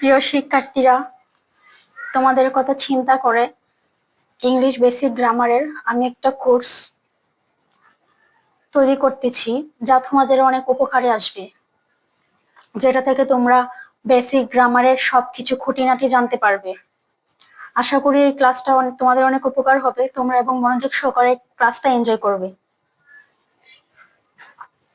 প্রিয় শিক্ষার্থীরা, তোমাদের কথা চিন্তা করে ইংলিশ বেসিক গ্রামারের আমি একটা কোর্স তৈরি করতেছি, যা তোমাদের অনেক উপকারে আসবে, যেটা থেকে তোমরা বেসিক গ্রামারের সবকিছু খুঁটিনাটি জানতে পারবে। আশা করি এই ক্লাসটা তোমাদের অনেক উপকার হবে, তোমরা এবং মনোযোগ সহকারে ক্লাসটা এনজয় করবে।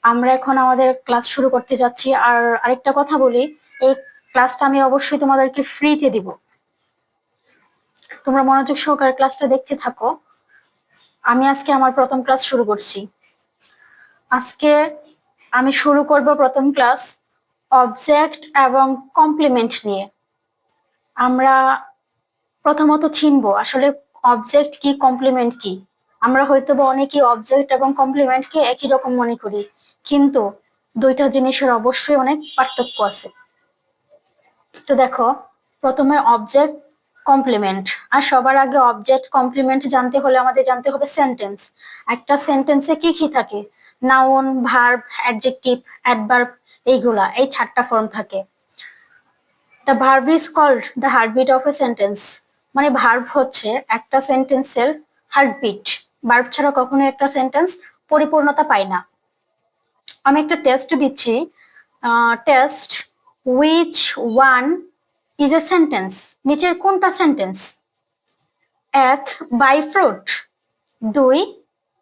আমরা এখন আমাদের ক্লাস শুরু করতে যাচ্ছি। আর আরেকটা কথা বলি, এই ক্লাসটা আমি অবশ্যই তোমাদেরকে ফ্রিতে দিব। তোমরা মনোযোগ সহকারে ক্লাসটা দেখতে থাকো। আমি আজকে আমার প্রথম ক্লাস শুরু করছি। আজকে আমি শুরু করব প্রথম ক্লাস অবজেক্ট এবং কমপ্লিমেন্ট নিয়ে। আমরা প্রথমত চিনবো আসলে অবজেক্ট কি, কমপ্লিমেন্ট কি। আমরা হয়তোবা অনেকেই অবজেক্ট এবং কমপ্লিমেন্টকে একই রকম মনে করি, কিন্তু দুইটা জিনিসের অবশ্যই অনেক পার্থক্য আছে। তো দেখো, প্রথমে অবজেক্ট, কমপ্লিমেন্ট। আর সবার আগে অবজেক্ট কমপ্লিমেন্ট জানতে হলে আমাদের জানতে হবে সেন্টেন্স। একটা সেন্টেন্সে কি কি থাকে? নাউন, ভার্ব, অ্যাডজেক্টিভ, অ্যাডভার্ব, এইগুলা, এই 4টা ফর্ম থাকে। The verb is called the heartbeat of a sentence. মানে ভার্ব হচ্ছে একটা সেন্টেন্সের হার্টবিট। ভার্ব ছাড়া কখনো একটা সেন্টেন্স পরিপূর্ণতা পায় না। আমি একটা টেস্ট দিচ্ছি। Test, which one is a sentence? নিচের কোনটা সেন্টেন্স? 1, buy fruit. 2,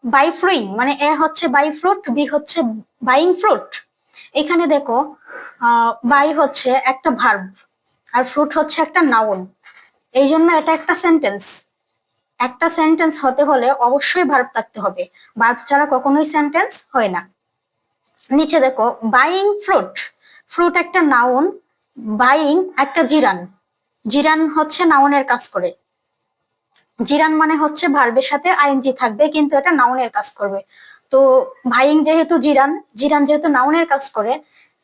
বাই ফ্রুইং, মানে এ হচ্ছে বাই ফ্রুট, বি হচ্ছে বাইং ফ্রুট। এখানে দেখো, বাই হচ্ছে একটা ভার্ব আর ফ্রুট হচ্ছে একটা নাউন, এই জন্য এটা একটা সেন্টেন্স। একটা সেন্টেন্স হতে হলে অবশ্যই ভার্ব থাকতে হবে, ভার্ব ছাড়া কখনোই সেন্টেন্স হয় না। নিচে দেখো, বাইং ফ্রুট, ফ্রুট একটা নাউন, বাইং একটা জিরান। জিরান হচ্ছে নাউনের কাজ করে। জিরান মানে হচ্ছে ভার্বের সাথে আইএনজি থাকবে, কিন্তু এটা নাউনের কাজ করবে। তো বাইং যেহেতু জিরান, জিরান যেহেতু নাউনের কাজ করে,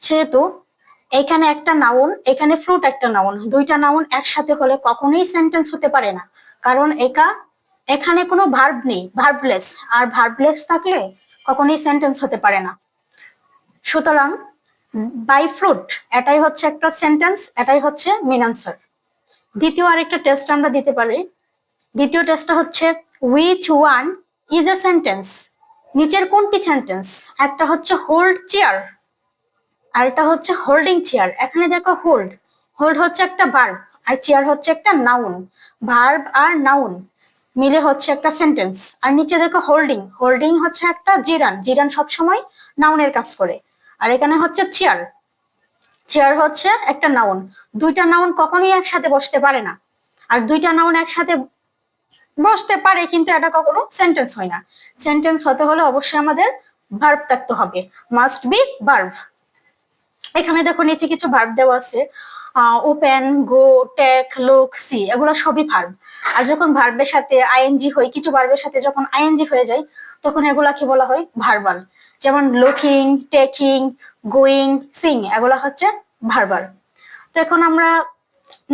সেহেতু এখানে একটা নাউন, এখানে ফ্রুট একটা নাউন, দুইটা নাউন একসাথে হলে কখনোই সেন্টেন্স হতে পারে না, কারণ এখানে কোনো ভার্ব নেই, ভার্বলেস। আর ভার্বলেস থাকলে কখনোই সেন্টেন্স হতে পারে না। সুতরাং বাই ফ্রুট এটাই হচ্ছে একটা সেন্টেন্স, এটাই হচ্ছে মেন আনসার। দ্বিতীয় আরেকটা টেস্ট আমরা দিতে পারি। দ্বিতীয় টেস্টটা হচ্ছে which one is a sentence? নিচের কোনটি সেন্টেন্স? একটা হচ্ছে হোল্ড চেয়ার, আর এটা হচ্ছে হোল্ডিং চেয়ার। এখানে দেখো, হোল্ড, হোল্ড হচ্ছে একটা ভার্ব আর চেয়ার হচ্ছে একটা নাউন। ভার্ব আর নাউন মিলে হচ্ছে একটা সেন্টেন্স। আর নিচে দেখো হোল্ডিং, হোল্ডিং হচ্ছে একটা জিরান, জিরান সবসময় নাউনের কাজ করে। আর এখানে হচ্ছে চেয়ার, চেয়ার হচ্ছে একটা নাউন। দুইটা নাউন কখনোই একসাথে বসতে পারে না। আর দুইটা নাউন একসাথে বসতে পারে, কিন্তু এটা কখনো সেন্টেন্স হয় না। সেন্টেন্স হতে হলে অবশ্যই আমাদের ভার্ব থাকতে হবে, মাস্ট বি ভার্ব। এখানে দেখো নিচে কিছু ভার্ব দেওয়া আছে, ওপেন, গো, টেক, লুক, সি, এগুলো সবই ভার্ব। আর যখন ভার্বের সাথে আইএনজি হয়, কিছু ভার্বের সাথে যখন আইএনজি হয়ে যায়, তখন এগুলা কি বলা হয়? ভার্বাল। যেমন লুকিং, টেকিং, গোয়িং, সিং, এগুলা হচ্ছে ভার্বাল। তো এখন আমরা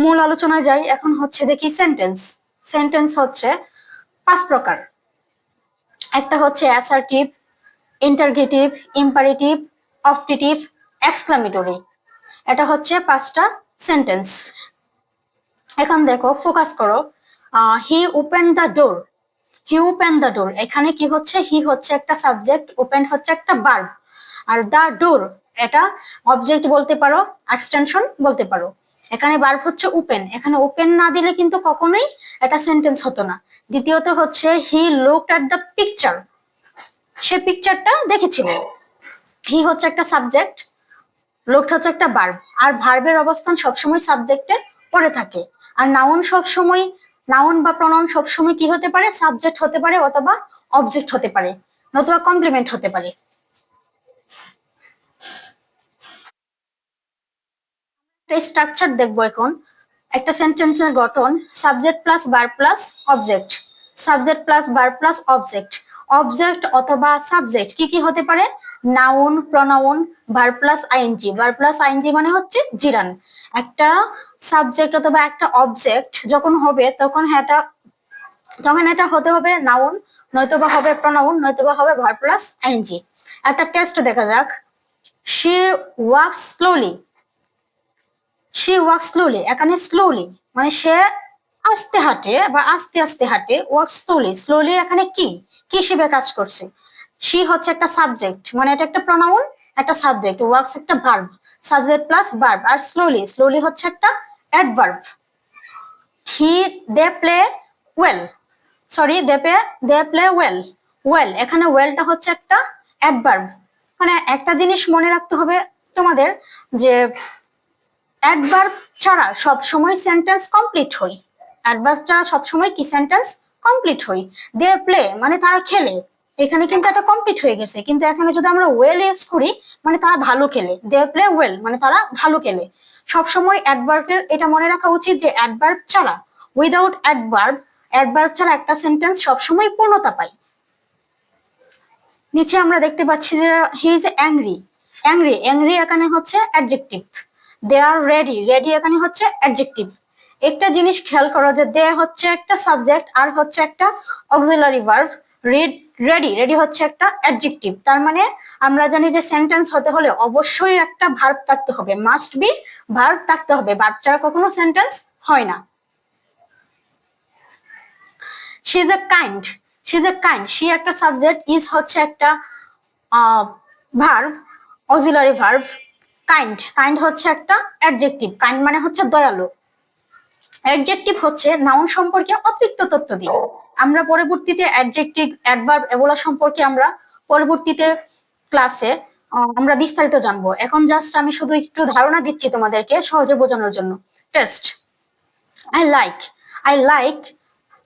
মূল আলোচনায় যাই। এখন হচ্ছে দেখি সেন্টেন্স। সেন্টেন্স হচ্ছে 5 প্রকার। একটা হচ্ছে assertive, interrogative, imperative, optative, exclamatory. এটা হচ্ছে 5টা সেন্টেন্স। এখন দেখো, ফোকাস করো। হি open the door, he open the door, এখানে কি হচ্ছে? হি হচ্ছে একটা সাবজেক্ট, ওপেন হচ্ছে একটা ভার্ব, আর দ্য ডোর এটা অবজেক্ট বলতে পারো, এক্সটেনশন বলতে পারো। এখানে ভার্ব হচ্ছে ওপেন, এখানে ওপেন না দিলে কিন্তু কখনোই এটা সেন্টেন্স হতো না। দ্বিতীয়ত হচ্ছে he looked at the picture, সে পিকচারটা দেখেছিল। হি হচ্ছে একটা সাবজেক্ট, লুকড হচ্ছে একটা ভার্ব, আর ভার্বের অবস্থান সবসময় সাবজেক্টের পরে থাকে। আর নাউন সবসময়, নাউন বা প্রনাউন সবসময় কি হতে পারে? সাবজেক্ট হতে পারে, অথবা অবজেক্ট হতে পারে, নতুবা কমপ্লিমেন্ট হতে পারে। স্ট্রাকচার দেখবো এখন। একটা সেন্টেন্সের গঠন subject plus verb plus object, subject plus verb plus object. Object অথবা সাবজেক্ট কি কি হতে পারে? Noun, pronoun, verb plus ING. Verb plus ING মানে হচ্ছে জিরান। একটা সাবজেক্ট অথবা একটা অবজেক্ট যখন হবে, তখন এটা হতে হবে নাউন, নয়তোবা হবে প্রনাউন, নয়তোবা হবে ভার্ব প্লাস আইএনজি। একটা টেস্ট দেখা যাক। She walks slowly, she walk slowly, এখানে স্লোলি মানে সে আস্তে হাঁটে বা আস্তে আস্তে হাঁটে। ওয়াক স্লোলি, স্লোলি এখানে কি কি হিসেবে কাজ করছে? শি হচ্ছে একটা সাবজেক্ট, মানে এটা একটা প্রোনাউন, একটা সাবজেক্ট, ওয়ার্কস একটা ভার্ব, সাবজেক্ট প্লাস ভার্ব। আর স্লোলি, স্লোলি হচ্ছে একটা adverb. He they play well, sorry they play well, well এখানে ওয়েলটা হচ্ছে একটা অ্যাডভার্ব। মানে একটা জিনিস মনে রাখতে হবে তোমাদের, যে অ্যাডভার্ব ছাড়া সব সময় সেন্টেন্স কমপ্লিট হয়। অ্যাডভার্ব ছাড়া সব সময় কি সেন্টেন্স কমপ্লিট হয়। দে প্লে মানে তারা খেলে, এখানে কিন্তু এটা কমপ্লিট হয়ে গেছে, কিন্তু এখানে যদি আমরা ওয়েল ইউজ করি মানে তারা ভালো খেলে। দে প্লে ওয়েল মানে তারা ভালো খেলে। সবসময় অ্যাডভার্বের এটা মনে রাখা উচিত যে অ্যাডভার্ব ছাড়া, উইদাউট অ্যাডভার্ব, অ্যাডভার্ব ছাড়া একটা সেন্টেন্স সবসময় পূর্ণতা পায়। নিচে আমরা দেখতে পাচ্ছি যে he is angry, angry, angry এখানে হচ্ছে অ্যাডজেক্টিভ। দে আর রেডি, রেডি এখানে হচ্ছে অ্যাডজেক্টিভ। একটা জিনিস খেয়াল করো যে দে হচ্ছে একটা সাবজেক্ট আর হচ্ছে একটা অক্সিলারি ভার্ব। রেডি, রেডি হচ্ছে একটা অ্যাডজেক্টিভ। তার মানে আমরা জানি যে সেন্টেন্স হতে হলে অবশ্যই একটা ভার্ব থাকতে হবে, মাস্ট বি ভার্ব থাকতে হবে, ভার্ব ছাড়া কখনো সেন্টেন্স হয় না। She is a kind, she is a kind, she একটা সাবজেক্ট, ইজ হচ্ছে একটা verb, auxiliary verb. Kind, kind হচ্ছে একটা অ্যাডজেক্টিভ, কাইন্ড মানে হচ্ছে দয়ালু। অ্যাডজেক্টিভ হচ্ছে নাউন সম্পর্কে অতিরিক্ত তথ্য দিয়ে। আমরা পরবর্তীতে অ্যাডজেক্টিভ, অ্যাডভার্ব এগুলা সম্পর্কে আমরা পরবর্তীতে ক্লাসে আমরা বিস্তারিত জানবো। এখন জাস্ট আমি শুধু একটু ধারণা দিচ্ছি তোমাদেরকে সহজে বোঝানোর জন্য। Test, I like, I like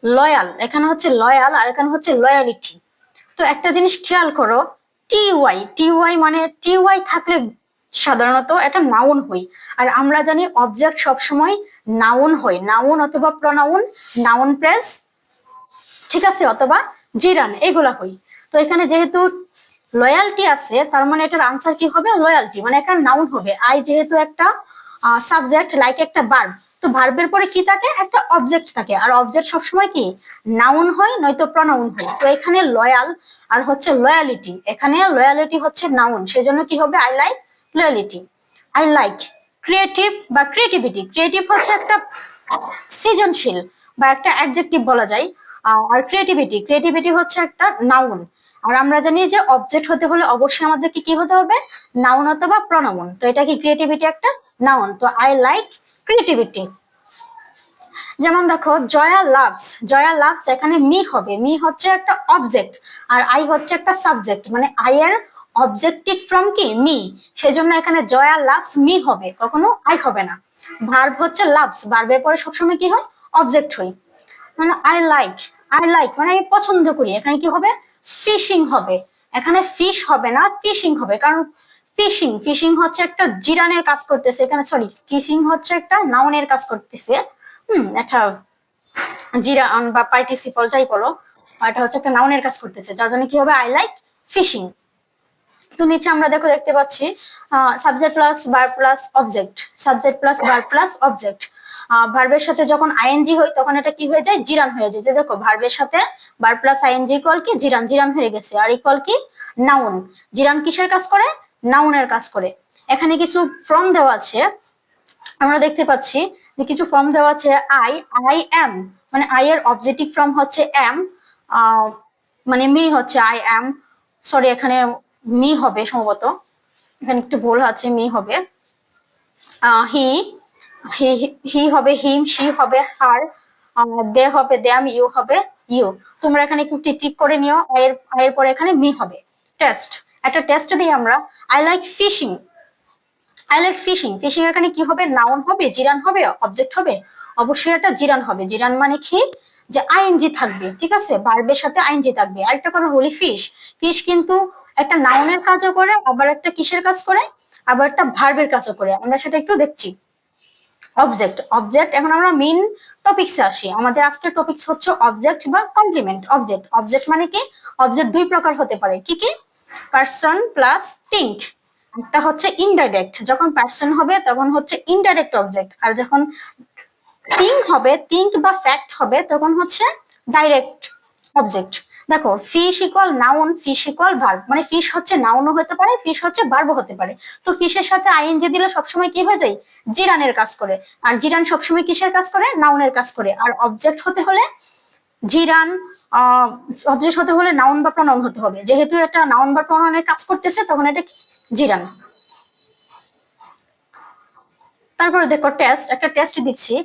loyal, এখানে হচ্ছে লয়াল আর এখানে হচ্ছে লয়ালিটি। তো একটা জিনিস খেয়াল করো, টি ওয়াই, টি ওয়াই মানে টি ওয়াই থাকলে সাধারণত এটা নাউন হয়। আর আমরা জানি অবজেক্ট সবসময় নাউন হয়, নাউন অথবা প্রনাউন, নাউন প্রেস, ঠিক আছে, অথবা জিরান, এগুলা হয়। তো এখানে যেহেতু লয়ালটি আছে তার মানে এটার আনসার কি হবে? লয়ালটি, মানে একটা নাউন হবে। আই যেহেতু একটা সাবজেক্ট, লাইক একটা ভার্ব, তো ভার্বের পরে কি থাকে? একটা অবজেক্ট থাকে। আর অবজেক্ট সবসময় কি নাউন হয় নয়তো প্রনাউন হয়। তো এখানে লয়াল আর হচ্ছে লয়ালিটি, এখানে লয়ালিটি হচ্ছে নাউন, সেজন্য কি হবে? I like loyalty. I like creative বা ক্রিয়েটিভিটি, ক্রিয়েটিভ হচ্ছে একটা সৃজনশীল বা একটা অ্যাডজেক্টিভ বলা যায়। আর ক্রিয়েটিভিটি, ক্রিয়েটিভিটি হচ্ছে একটা নাউন। আর আমরা জানি যে অবজেক্ট হতে হলে অবশ্যই আমাদেরকে কি হতে হবে? নাউন অথবা প্রনাউন। তো এটা কি ক্রিয়েটিভিটি একটা নাউন। তো আই লাইক ক্রিয়েটিভিটি। যেমন দেখো জয়া লাভস, জয়া লাভস এখানে মি হবে, মি হচ্ছে একটা অবজেক্ট আর আই হচ্ছে একটা সাবজেক্ট, মানে আই এর অবজেক্টিভ ফ্রম কি মি, সেজন্য এখানে জয়া লাভস মি হবে, কখনো আই হবে না। ভার্ব হচ্ছে লাভস, ভার্বের পরে সবসময় কি হয়? অবজেক্ট হয়। মানে আই লাইক, আই লাইক মানে আমি পছন্দ করি, এখানে কি হবে? ফিশিং হবে, এখানে ফিশ হবে না, ফিশিং হবে। কারণ ফিশিং, ফিশিং হচ্ছে একটা জিরানের কাজ করতেছে এখানে, সরি ফিশিং হচ্ছে একটা নাউনের কাজ করতেছে। একটা জিরান বা পার্টিসিপল যাই বলো, এটা হচ্ছে একটা নাউনের কাজ করতেছে, যার জন্য কি হবে? I like fishing. তো নিচে আমরা দেখতে পাচ্ছি subject plus verb plus object, subject plus verb plus object. ভার্বের সাথে যখন আইএনজি হয় তখন এটা কি হয়ে যায়? জিরান হয়ে যায়। যে দেখো ভার্বের সাথে ভার্ব প্লাস আইএনজি ইকুয়াল কি জিরান, জিরান হয়ে গেছে। আর ইকুয়াল কি নাউন, জিরান কিসের কাজ করে? নাউনের কাজ করে। এখানে কিছু ফর্ম দেওয়া আছে, আমরা দেখতে পাচ্ছি যে কিছু ফর্ম দেওয়া আছে। আই, আই এম মানে আই এর অবজেক্টিভ ফর্ম হচ্ছে এম, মানে মি হচ্ছে আই এম, সরি এখানে মি হবে সম্ভবত, এখানে একটু ভুল আছে, মি হবে। হি, হি, হি হবে হিম, শি হবে হার, দে হবে দেম, ইউ হবে ইউ। তোমরা এখানে একটু টিক করে নিও, আয়ের পরে এখানে মি হবে। টেস্ট, একটা টেস্ট দিই আমরা। I like fishing, I like fishing, fishing এখানে কি হবে? নাউন হবে, জিরান হবে, অবজেক্ট হবে? অবশ্যই একটা জিরান হবে। জিরান মানে কি? যে আইএনজি থাকবে, ঠিক আছে, ভার্বের সাথে আইএনজি থাকবে। আরেকটা কথা বলি, ফিশ, ফিশ কিন্তু একটা নাউনের কাজও করে, আবার একটা কিসের কাজ করে? আবার একটা ভার্বের কাজও করে, আমরা সেটা একটু দেখছি। অবজেক্ট, অবজেক্ট, এখন আমরা মেইন টপিকসে আসি। আমাদের আজকের টপিকস হচ্ছে অবজেক্ট বা কমপ্লিমেন্ট। অবজেক্ট, অবজেক্ট মানে কি? অবজেক্ট দুই প্রকার হতে পারে, কি কি? Person plus think. একটা হচ্ছে ইনডাইরেক্ট, যখন পার্সন হবে তখন হচ্ছে ইনডাইরেক্ট অবজেক্ট, আর যখন থিঙ্ক হবে, থিঙ্ক বা ফ্যাক্ট হবে তখন হচ্ছে ডাইরেক্ট অবজেক্ট। দেখো fish equal noun, fish equal verb, মানে ফিশ হচ্ছে নাউনও হতে পারে, ফিশ হচ্ছে ভার্বও হতে পারে। তো ফিশের সাথে আইএনজি দিলে সবসময় কি হয়ে যায়, জিরানের কাজ করে। আর জিরান সবসময় কিসের কাজ করে, নাউনের কাজ করে। আর অবজেক্ট হতে হলে জিরান, অবজেক্ট হতে হলে নাউন বা প্রনাউন হতে হবে। যেহেতু এটা নাউন বা প্রনাউনের কাজ করতেছে তখন এটা জিরান। তারপরে দেখো টেস্ট, একটা টেস্ট দিচ্ছি।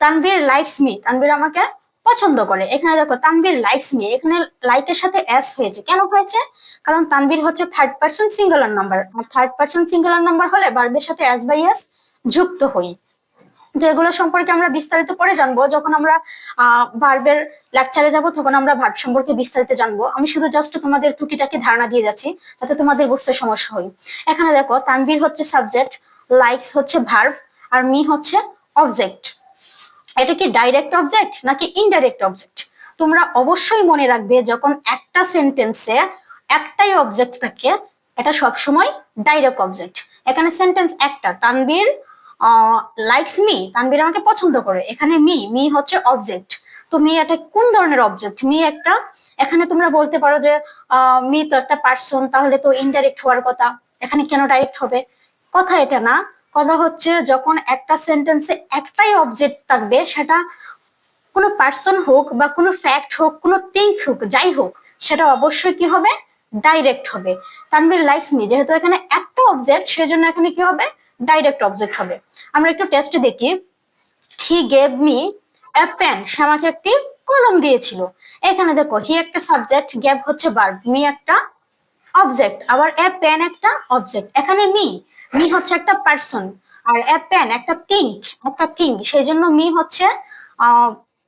তানভীর লাইকস মি, তানভীর আমাকে পছন্দ করে। এখানে দেখো তানভীর লাইকস মি, এখানে লাইকের সাথে এস হয়েছে, কেন হয়েছে? কারণ তানভীর হচ্ছে থার্ড পার্সন সিঙ্গুলার নাম্বার, আর থার্ড পার্সন সিঙ্গুলার নাম্বার হলে ভার্বের সাথে এস বাই এস যুক্ত হই। তো এগুলো সম্পর্কে আমরা বিস্তারিত পরে জানবো, যখন আমরা ভার্বের লেকচারে যাব তখন আমরা ভার্ব সম্পর্কে বিস্তারিত জানবো। আমি শুধু জাস্ট তোমাদের টুকিটাকি ধারণা দিয়ে যাচ্ছি, যাতে তোমাদের বুঝতে সমস্যা হয়। এখানে দেখো তানভীর হচ্ছে সাবজেক্ট, লাইকস হচ্ছে ভার্ব, আর মি হচ্ছে অবজেক্ট। এটা কি ডাইরেক্ট অবজেক্ট নাকি ইনডাইরেক্ট অবজেক্ট? তোমরা অবশ্যই মনে রাখবে, যখন একটা সেন্টেন্সে একটাই অবজেক্ট থাকে এটা সবসময় ডাইরেক্ট অবজেক্ট। এখানে সেন্টেন্স একটা, তানভীর লাইকস মি, তানভীর আমাকে পছন্দ করে। এখানে মি, মি হচ্ছে অবজেক্ট। তো মি এটা কোন ধরনের অবজেক্ট? মি একটা, এখানে তোমরা বলতে পারো যে মি তো একটা পার্সন, তাহলে তো ইনডাইরেক্ট হওয়ার কথা, এখানে কেন ডাইরেক্ট হবে? কথা এটা না, কথা হচ্ছে যখন একটা সেন্টেন্সে একটাই অবজেক্ট থাকবে, সেটা কোনো পার্সন হোক বা কোনো ফ্যাক্ট হোক, কোনো থিং হোক, যাই হোক, সেটা অবশ্যই কি হবে, ডাইরেক্ট হবে। তানভীর লাইকস মি, যেহেতু এখানে একটা অবজেক্ট, সেজন্য এখানে কি হবে, ডাইরেক্ট অবজেক্ট হবে। আমরা একটু টেস্ট দেখি। He gave me a pen, সে আমাকে একটি কলম দিয়েছিল। এখানে দেখো হি একটা সাবজেক্ট, গেভ হচ্ছে ভার্ব, মি একটা অবজেক্ট, আবার এ পেন একটা অবজেক্ট। এখানে মি, মি হচ্ছে একটা পার্সন, আর এ পেন একটা থিং, একটা থিং, সেই জন্য মি হচ্ছে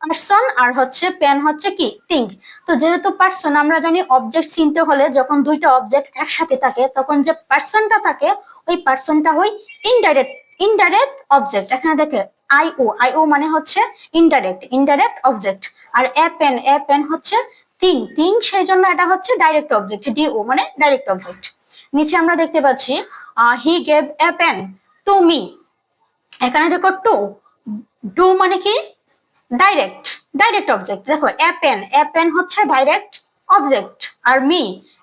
পার্সন, আর হচ্ছে পেন হচ্ছে কি থিং। তো যেহেতু পার্সন, আমরা জানি অবজেক্ট চিনতে হলে যখন দুইটা অবজেক্ট একসাথে থাকে তখন যে পার্সনটা থাকে ওই পার্সনটা হয় ইনডাইরেক্ট, ইনডাইরেক্ট অবজেক্ট। এখানে দেখে আইও, আইও মানে হচ্ছে ইনডাইরেক্ট, ইনডাইরেক্ট অবজেক্ট। আর এ পেন, এ পেন হচ্ছে থিং, থিং, সেই জন্য এটা হচ্ছে ডাইরেক্ট অবজেক্ট, ডিও মানে ডাইরেক্ট অবজেক্ট। নিচে আমরা দেখতে পাচ্ছি he gave a pen to me. এখানে দেখো টু, ডু মানে কি, ডাইরেক্ট, ডাইরেক্ট অবজেক্ট। দেখো এ পেন, এ পেন হচ্ছে ডাইরেক্ট অবজেক্ট। আর মি,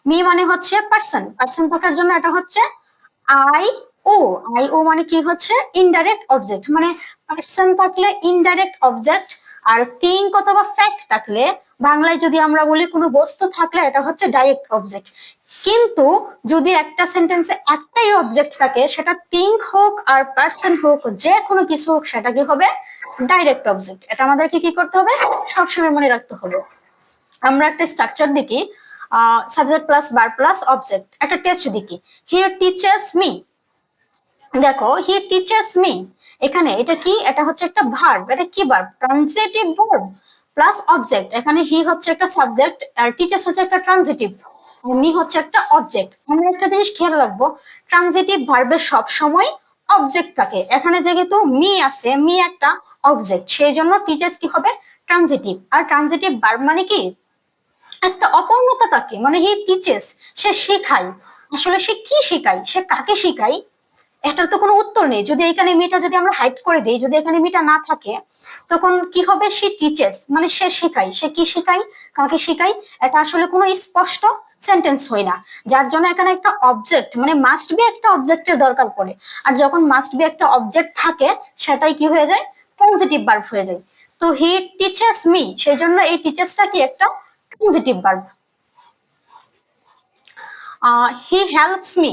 মি মানে হচ্ছে পার্সন, পার্সন থাকার জন্য এটা হচ্ছে আই ও, আই ও মানে কি হচ্ছে ইনডাইরেক্ট অবজেক্ট। মানে পার্সন থাকলে ইনডাইরেক্ট অবজেক্ট, আর থিং অথবা ফ্যাক্ট থাকলে, বাংলায় যদি আমরা বলি কোনো বস্তু থাকলে, এটা হচ্ছে ডাইরেক্ট অবজেক্ট। কিন্তু যদি একটা সেন্টেন্সে একটাই অবজেক্ট থাকে, সেটা থিং হোক আর পার্সন হোক, যে কোনো কিছু হোক, সেটা কি হবে, ডাইরেক্ট অবজেক্ট। এটা আমাদেরকে কি করতে হবে, সবসময় মনে রাখতে হবে। আমরা একটা স্ট্রাকচার দেখি, subject plus verb plus object. একটা টেস্ট দেখি, হি টিচার্স মি। দেখো হি টিচার্স মি, এখানে এটা কি, এটা হচ্ছে একটা ভার্ব। এটা কি verb, transitive verb plus object. এখানে হি হচ্ছে একটা সাবজেক্ট, আর টিচার্স হচ্ছে একটা ট্রানজিটিভ, মি হচ্ছে একটা অবজেক্ট। আমরা একটা জিনিস খেয়াল রাখবো, ট্রানজিটিভ ভার্বের সব সময় অবজেক্ট থাকে। এখানে যেহেতু মি আছে, মি একটা অবজেক্ট, সেই জন্য টিচার্স কি হবে, ট্রানজিটিভ। আর ট্রানজিটিভ ভার্ব মানে কি, একটা অপূর্ণতা থাকে, মানে হি টিচেস, সে শেখায়। আসলে সে কি শেখায়, সে কাকে শেখায়, এটার তো কোনো উত্তর নেই। যদি এখানে মিটা যদি আমরা হাইড করে দিই, যদি এখানে মিটা না থাকে, তখন কি হবে, সে টিচেস মানে সে শেখায়, সে কি শেখায়, কাকে শেখায়, এটা আসলে কোনো স্পষ্ট সেন্টেন্স হয় না। যার জন্য এখানে একটা অবজেক্ট, মানে মাস্ট বি একটা অবজেক্টের দরকার পড়ে। আর যখন মাস্ট বি একটা অবজেক্ট থাকে, সেটাই কি হয়ে যায়, ট্রানজিটিভ ভার্ব হয়ে যায়। তো হি টিচেস মি, সেই জন্য এই টিচেসটা কি একটা transitive verb. He helps me,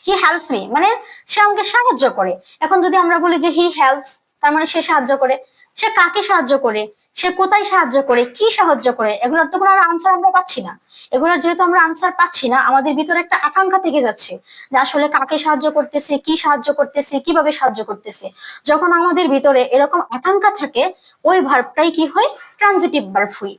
he helps me মানে সে আমাকে সাহায্য করে। এখন যদি আমরা বলি যে হি হেল্পস, তার মানে সে সাহায্য করে। সে কাকে সাহায্য করে, সে কোথায় সাহায্য করে, কি সাহায্য করে, এগুলোর তো কোনো আনসার আমরা পাচ্ছি না। এগুলোর যেহেতু আমরা আনসার পাচ্ছি না, আমাদের ভিতরে একটা আকাঙ্ক্ষা থেকে যাচ্ছে যে আসলে কাকে সাহায্য করতেছে, কি সাহায্য করতেছে, কিভাবে সাহায্য করতেছে। যখন আমাদের ভিতরে এরকম আকাঙ্ক্ষা থাকে, ওই ভার্বটাই কি হয়, ট্রানজিটিভ ভার্ব হয়।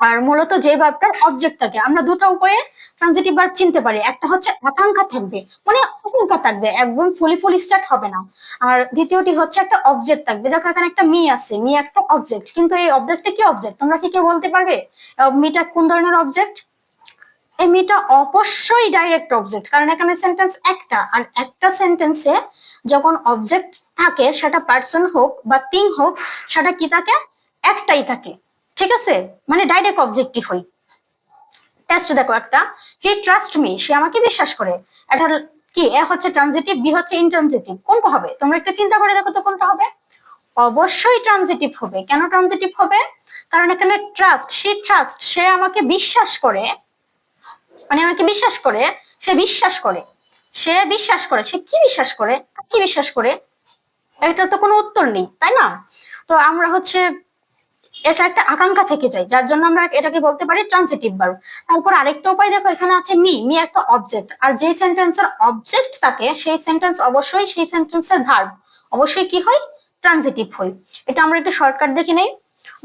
আর মূলত যে ভার্বটার অবজেক্ট থাকে, আমরা দুটো উপায়ে ট্রানজিটিভ ভার্ব চিনতে পারি। একটা হচ্ছে আকাঙ্ক্ষা থাকবে, মানে আকাঙ্ক্ষা থাকবে, একদম ফুলি ফুল স্টার্ট হবে না। আর দ্বিতীয়টি হচ্ছে একটা অবজেক্ট থাকবে। দেখো এখানে একটা মি আছে, মি একটা অবজেক্ট, কিন্তু এই অবজেক্টটা কি অবজেক্ট, তোমরা কি কেউ বলতে পারবে মিটা কোন ধরনের অবজেক্ট? এই মিটা অবশ্যই ডাইরেক্ট অবজেক্ট, কারণ এখানে সেন্টেন্স একটা, আর একটা সেন্টেন্সে যখন অবজেক্ট থাকে, সেটা পার্সন হোক বা থিং হোক, সেটা কি থাকে, একটাই থাকে। ঠিক আছে, মানে ডাইরেক্ট অবজেক্টিভ হয়। টেস্ট দেখো একটা, হি ট্রাস্ট মি, সে আমাকে বিশ্বাস করে। এটা কি, এ হচ্ছে ট্রানজিটিভ, বি হচ্ছে ইনট্রানজিটিভ, কোনটা হবে? তোমরা একটু চিন্তা করে দেখো তো কোনটা হবে। অবশ্যই ট্রানজিটিভ হবে। কেন ট্রানজিটিভ হবে? কারণ এখানে ট্রাস্ট, সে আমাকে বিশ্বাস করে, মানে আমাকে বিশ্বাস করে, সে বিশ্বাস করে, সে বিশ্বাস করে, সে কি বিশ্বাস করে, কি বিশ্বাস করে, এটার তো কোনো উত্তর নেই, তাই না? তো আমরা হচ্ছে এটা একটা আকাঙ্ক্ষা থেকে যায়, যার জন্য আমরা এটাকে বলতে পারি ট্রানজিটিভ ভার্ব। তারপর আরেকটা উপায় দেখো, এখানে আছে মি একটা অবজেক্ট, আর যে সেন্টেন্সের অবজেক্ট থাকে সেই সেন্টেন্স অবশ্যই, সেই সেন্টেন্সের ভার্ব অবশ্যই কি হয়? ট্রানজিটিভ হয়। এটা আমরা একটু শর্টকাট দেখে নেই।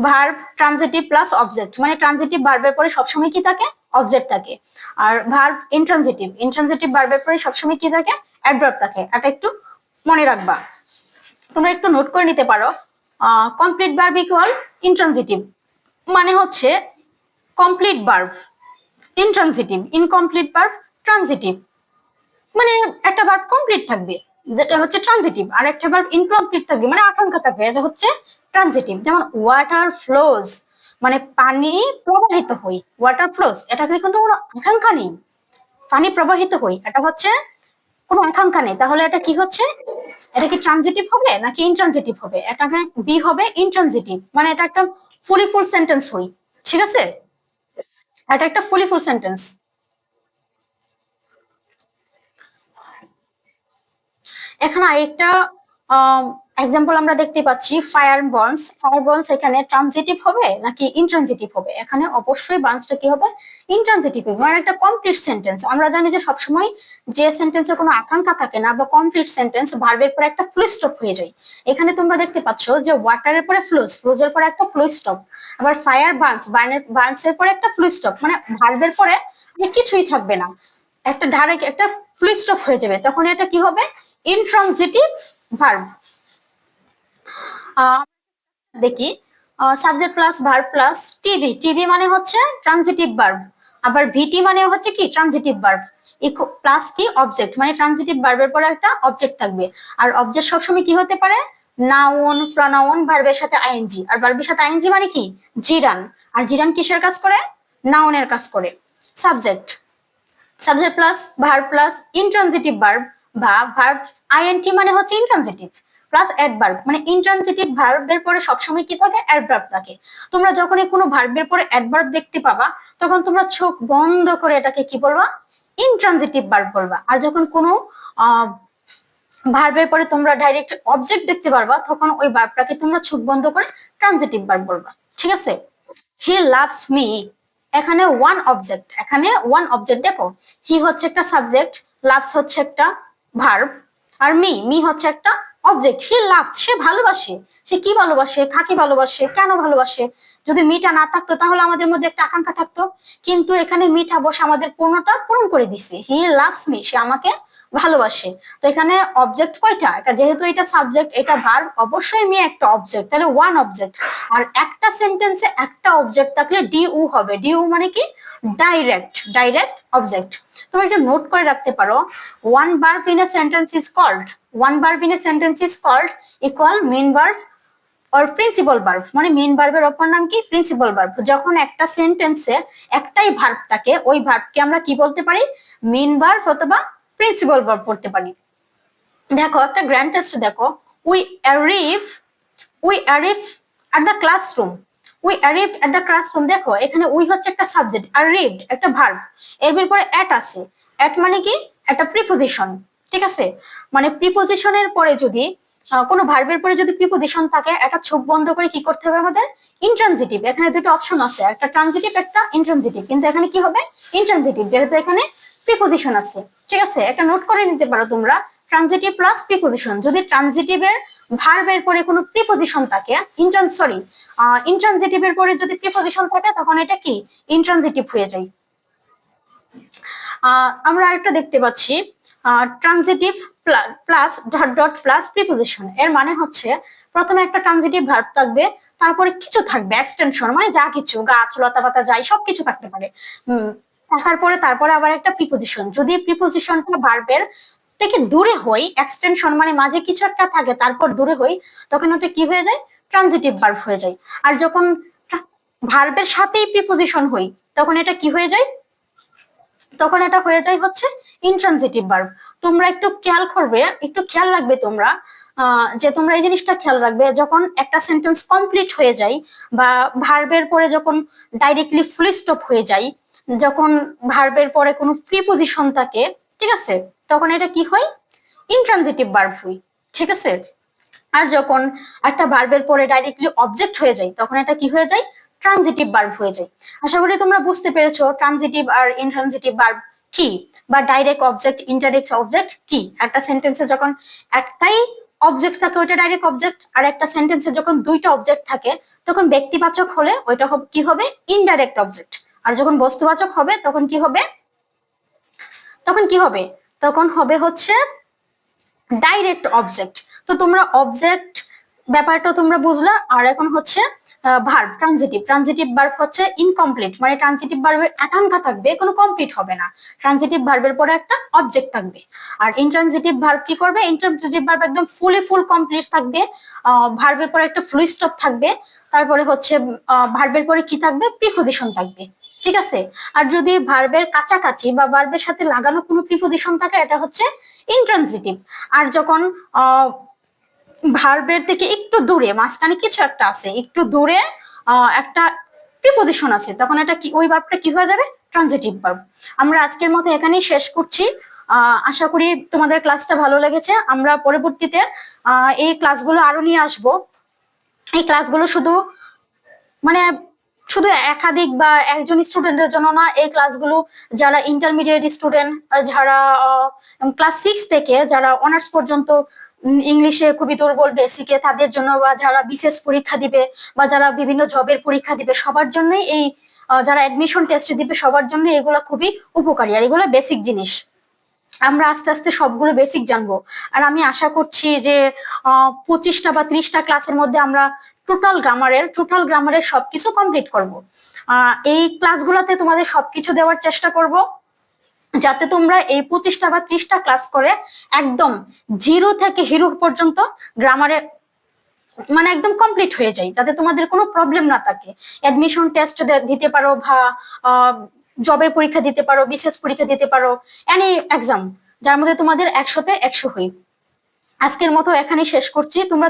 ভার্ব ট্রানজিটিভ প্লাস অবজেক্ট, মানে ট্রানজিটিভ ভার্বের পরে সবসময় কি থাকে? অবজেক্ট থাকে। আর ভার্ব ইনট্রানজিটিভ ভার্বের পরে সবসময় কি থাকে? অ্যাডভার্ব থাকে। এটা একটু মনে রাখবা। তোমরা একটু নোট করে নিতে পারো। কমপ্লিট ভার্ব ইকুয়াল ইনট্রানজিটিভ, মানে হচ্ছে complete verb intransitive, incomplete verb transitive. মানে একটা ভার্ব কমপ্লিট থাকবে যেটা হচ্ছে ট্রানজিটিভ, আর একটা ভার্ব ইনকমপ্লিট থাকবে মানে আকাঙ্ক্ষা থাকবে, এটা হচ্ছে ট্রানজিটিভ। যেমন ওয়াটার ফ্লোজ, মানে পানি প্রবাহিত হয়, ওয়াটার ফ্লোজ, এটা কিন্তু কোনো আকাঙ্ক্ষা নেই, পানি প্রবাহিত হয়, এটা হচ্ছে কোনো আকাঙ্ক্ষা নেই। তাহলে এটা কি হচ্ছে? এটা কি ট্রানজিটিভ হবে নাকি ইনট্রানজিটিভ হবে? এটা বি হবে ইনট্রানজিটিভ, মানে এটা একটা ফুল সেন্টেন্স হই। ঠিক আছে, এটা একটা ফুল সেন্টেন্স। এখানে আরেকটা এক্সাম্পল আমরা দেখতে পাচ্ছি, ফায়ার বার্নস এখানে ট্রানজিটিভ হবে নাকি ইনট্রানজিটিভ হবে? এখানে অবশ্যই বার্নসটা কি হবে? ইনট্রানজিটিভ হবে, মানে একটা কমপ্লিট সেন্টেন্স। আমরা জানি যে সবসময় যে সেন্টেন্সে কোনো আকাঙ্ক্ষা থাকে না বা কমপ্লিট সেন্টেন্স, ভার্বের পরে একটা ফুল স্টপ হয়ে যায়। এখানে তোমরা দেখতে পাচ্ছ যে ওয়াটারের পরে ফ্লোজের পরে একটা ফুল স্টপ, আবার ফায়ার বার্নসের পরে একটা ফুল স্টপ, মানে ভার্বের পরে কিছুই থাকবে না, একটা ডাইরেক্ট একটা ফুল স্টপ হয়ে যাবে, তখন এটা কি হবে? Intransitive verb. দেখি, subject plus verb plus TV মানে হচ্ছে ট্রানজিটিভ ভার্ব, আবার ভিটি মানে হচ্ছে কি? ট্রানজিটিভ ভার্ব, প্লাস কি? অবজেক্ট, মানে ট্রানজিটিভ ভার্বের পরে একটা অবজেক্ট থাকবে। আর অবজেক্ট সবসময় কি হতে পারে? নাউন, প্রনাউন, ভার্বের সাথে আইএনজি। আর ভার্বের সাথে আইএনজি মানে কি? জিরান। আর জিরান কিসের কাজ করে? নাউনের কাজ করে। সাবজেক্ট প্লাস ইনট্রানজিটিভ ভার্ব, বা ভার্ব আইএনটি মানে হচ্ছে ইনট্রানজিটিভ, প্লাস অ্যাডভার্ব, মানে ইনট্রানজিটিভ ভার্বের পরে সবসময় কি থাকে? অ্যাডভার্ব থাকে। তোমরা যখনই কোনো ভার্বের পরে অ্যাডভার্ব দেখতে পাবা, তখন তোমরা চোখ বন্ধ করে এটাকে কি বলবা? ইনট্রানজিটিভ ভার্ব বলবা। আর যখন কোনো ভার্বের পরে তোমরা ডাইরেক্ট অবজেক্ট দেখতে পারবা, তখন ওই ভার্বটাকে তোমরা চোখ বন্ধ করে ট্রানজিটিভ ভার্ব বলবা। ঠিক আছে, হি লাভস মি, এখানে ওয়ান অবজেক্ট দেখো, হি হচ্ছে একটা সাবজেক্ট, লাভস হচ্ছে একটা ভার্ব, আর মি হচ্ছে একটা অবজেক্ট। হি লাভস, সে ভালোবাসে। সে কি ভালোবাসে? কাকে ভালোবাসে? কেন ভালোবাসে? যদি মিটা না থাকতো তাহলে আমাদের মধ্যে একটা আকাঙ্ক্ষা থাকতো, কিন্তু এখানে মিটা বসে আমাদের পূর্ণটা পূরণ করে দিছে। হি লাভস মি, সে আমাকে ভালোবাসে। তো এখানে অবজেক্ট কয়টা? যেহেতু এটা সাবজেক্ট, এটা ভার্ব, অবশ্যই মি একটা অবজেক্ট, তাহলে ওয়ান অবজেক্ট। আর একটা সেন্টেন্সে একটা অবজেক্ট থাকলে ডিউ হবে। ডিউ মানে কি? Direct object. তুমি একটা নোট করে রাখতে পারো, one verb in a sentence is called equal main verb or principal verb, মানে মেইন ভার্বের অপর নাম কি? Principal verb. যখন একটা সেন্টেন্সে একটাই ভার্ব থাকে, ওই ভার্বকে আমরা কি বলতে পারি? মেইন ভার্ব অথবা প্রিন্সিপাল ভার্ব করতে পারি। দেখো একটা গ্র্যান্ড টেস্ট দেখো, উই অ্যারিভ অ্যাট দ্য ক্লাসরুম। দেখো এখানে উই হচ্ছে একটা সাবজেক্ট, অ্যারিভড একটা ভার্ব, এর পরে অ্যাট আছে। অ্যাট মানে কি? একটা প্রিপোজিশন। ঠিক আছে, মানে প্রিপোজিশনের পরে যদি কোনো ভার্বের পরে যদি প্রিপোজিশন থাকে, একটা চোখ বন্ধ করে কি করতে হবে আমাদের? ইনট্রানজিটিভ। এখানে দুটো অপশন আছে, একটা ট্রানজিটিভ একটা ইনট্রানজিটিভ, কিন্তু এখানে কি হবে? ইনট্রানজিটিভ, যেহেতু এখানে প্রিপোজিশন আছে। ঠিক আছে, একটা নোট করে নিতে পারো তোমরা, ট্রানজিটিভ প্লাস প্রিপোজিশন। যদি ট্রানজিটিভের ভার্বের পরে কোনো প্রিপোজিশন থাকে, ইনট্রানজিটিভের পরে যদি প্রিপোজিশন থাকে, তখন এটা কি? ইনট্রানজিটিভ হয়ে যায়। আমরা একটা দেখতে পাচ্ছি, transitive plus dot plus preposition. এর মানে হচ্ছে প্রথমে একটা ট্রানজিটিভ ভার্ব থাকবে, তারপরে কিছু থাকবে এক্সটেনশন, মানে যা কিছু, গাছ লতা পাতা যাই সবকিছু থাকতে পারে। থাকার পরে তারপরে আবার একটা প্রিপোজিশন। যদি প্রিপোজিশনটা ভার্বের থেকে দূরে হই, এক্সটেনশন মানে মাঝে কিছু একটা থাকে তারপর দূরে হই, তখন ওটা কি হয়ে যায়? ট্রানজিটিভ ভার্ব হয়ে যায়। আর যখন ভার্বের সাথেই প্রিপোজিশন হই, তখন এটা কি হয়ে যায়? তখন এটা হয়ে যায় হচ্ছে ইন্ট্রানজিটিভ ভার্ব। তোমরা একটু খেয়াল করবে, একটু খেয়াল রাখবে তোমরা, যে তোমরা এই জিনিসটা খেয়াল রাখবে, যখন একটা সেন্টেন্স কমপ্লিট হয়ে যায় বা ভার্বের পরে যখন ডাইরেক্টলি ফুল স্টপ হয়ে যায়, যখন ভার্বের পরে কোনো প্রিপোজিশন থাকে, ঠিক আছে, তখন এটা কি হয়? ইন্ট্রানজিটিভ ভার্ব হয়, ঠিক আছে। আর যখন একটা ভার্বের পরে ডাইরেক্টলি অবজেক্ট হয়ে যায়, তখন এটা কি হয়ে যায়? ট্রানজিটিভ ভার্ব হয়ে যায়। আশা করি তোমরা বুঝতে পেরেছো ট্রানজিটিভ আর ইনট্রানজিটিভ ভার্ব কি, বা ডাইরেক্ট অবজেক্ট, ইনডাইরেক্ট অবজেক্ট কি। একটা সেন্টেন্সে যখন একটাই অবজেক্ট থাকে ওইটা ডাইরেক্ট অবজেক্ট, আর একটা সেন্টেন্সে যখন দুইটা অবজেক্ট থাকে তখন ব্যক্তিবাচক হলে ওইটা কি হবে? Indirect object. আর যখন বস্তুবাচক হবে তখন কি হবে? তখন কি হবে? তখন হবে হচ্ছে ডাইরেক্ট অবজেক্ট। তো তোমরা অবজেক্ট ব্যাপারটা তোমরা বুঝলা। আর এখন হচ্ছে ভার্ব, ট্রানজিটিভ। ট্রানজিটিভ ভার্ব হচ্ছে ইনকমপ্লিট, মানে ট্রানজিটিভ ভার্বের আকাঙ্ক্ষা থাকবে, কোনো কমপ্লিট হবে না। ট্রানজিটিভ ভার্বের পরে একটা অবজেক্ট থাকবে। আর ইনট্রানজিটিভ ভার্ব কি করবে? ইনট্রানজিটিভ ভার্ব একদম ফুল কমপ্লিট থাকবে, ভার্বের পরে একটা ফুল স্টপ থাকবে, তারপরে হচ্ছে ভার্বের পরে কি থাকবে? প্রিপোজিশন থাকবে, ঠিক আছে। আর যদি ভার্বের কাছাকাছি বা ভার্বের সাথে লাগানো কোনো প্রিপোজিশন থাকে এটা হচ্ছে ইনট্রানজিটিভ। আর যখন ভার্বের থেকে একটু দূরে, মাঝখানে কিছু একটা আছে, একটু দূরে একটা প্রিপোজিশন আছে, তখন এটা কি, ওই ভার্বটা কি হয়ে যাবে? Transitive verb. আমরা আজকের মতো এখানেই শেষ করছি। আশা করি তোমাদের ক্লাসটা ভালো লেগেছে। আমরা পরবর্তীতে এই ক্লাসগুলো আরো নিয়ে আসবো। এই ক্লাসগুলো মানে শুধু একাধিক বা একজন স্টুডেন্টের জন্য না, এই ক্লাসগুলো যারা ইন্টারমিডিয়েট স্টুডেন্ট, যারা ক্লাস 6 থেকে যারা অনার্স পর্যন্ত ইংলিশে খুবই দুর্বল বেসিকে, তাদের জন্য, বা যারা বিশেষ পরীক্ষা দিবে, বা যারা বিভিন্ন জবের পরীক্ষা দিবে, সবার জন্যই এই যারা অ্যাডমিশন টেস্ট দিবে সবার জন্য এগুলো খুবই উপকারী। আর এগুলো বেসিক জিনিস, আমরা আস্তে আস্তে সবগুলো বেসিক জানবো। আর আমি আশা করছি যে 25টা বা 30টা ক্লাসের মধ্যে আমরা টোটাল গ্রামারের সবকিছু কমপ্লিট করব। এই ক্লাসগুলোতে তোমাদের সবকিছু দেওয়ার চেষ্টা করব, যাতে তোমরা এই 25টা বা 30টা ক্লাস করে একদম জিরো থেকে হিরো পর্যন্ত গ্রামারে মানে একদম কমপ্লিট হয়ে যায়, যাতে তোমাদের কোনো প্রবলেম না থাকে। অ্যাডমিশন টেস্ট দিতে পারো, বা জবের পরীক্ষা দিতে পারো, বিশেষ পরীক্ষা দিতে পারো, এনি এক্সাম যার মধ্যে তোমাদের 100তে 100 হয়। আজকের মতো এখানেই শেষ করছি। তোমরা